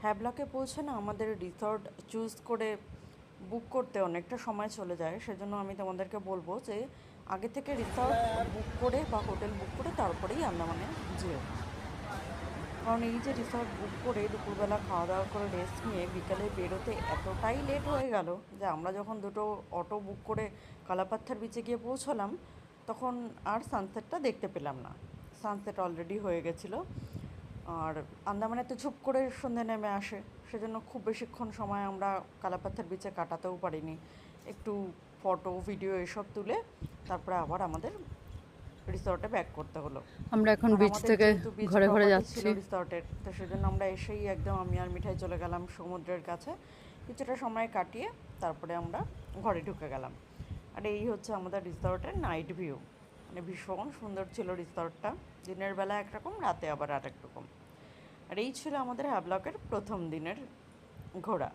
হ্যাভলকে পৌঁছে না আমাদের রিসর্ট চুজ করে বুক করতে অনেকটা সময় চলে যায়। সেজন্য আমি তোমাদেরকে বলবো যে আগে থেকে রিসর্ট বুক করে বা হোটেল বুক করে তারপরেই আন্দামানে যেও। কারণ এই যে রিসর্ট বুক করে দুপুরবেলা খাওয়া দাওয়া করে রেস্ট নিয়ে বিকালে বেরোতে এতটাই লেট হয়ে গেল যে আমরা যখন দুটো অটো বুক করে কালাপাত্থার বিচে গিয়ে পৌঁছলাম তখন আর সানসেটটা দেখতে পেলাম না। সানসেট অলরেডি হয়ে গেছিলো। আর আন্দামানে তো ঝুপ করে সন্ধে নেমে আসে, সেজন্য খুব বেশিক্ষণ সময় আমরা কালাপাত্থার বিচে কাটাতেও পারিনি। একটু ফটো ভিডিও এসব তুলে তারপরে আবার আমাদের রিসর্টে ব্যাক করতে হলো। আমরা এখন আর বিচ আমাদের থেকে যেহেতু বিচ ঘরে ঘরে প্রপার্টি ছিল যাচ্ছি। রিসর্টের, তো সেজন্য আমরা এসেই একদম আমি আর মিঠাই চলে গেলাম সমুদ্রের কাছে, কিছুটা সময় কাটিয়ে তারপরে আমরা ঘরে ঢুকে গেলাম। আর এই হচ্ছে আমাদের রিসর্টের নাইট ভিউ। মানে ভীষণ সুন্দর ছিল রিসর্টটা, দিনের বেলা একরকম, রাতে আবার আরেক রকম। আর এই ছিল আমাদের হ্যাভলকের প্রথম দিনের ঘোরা।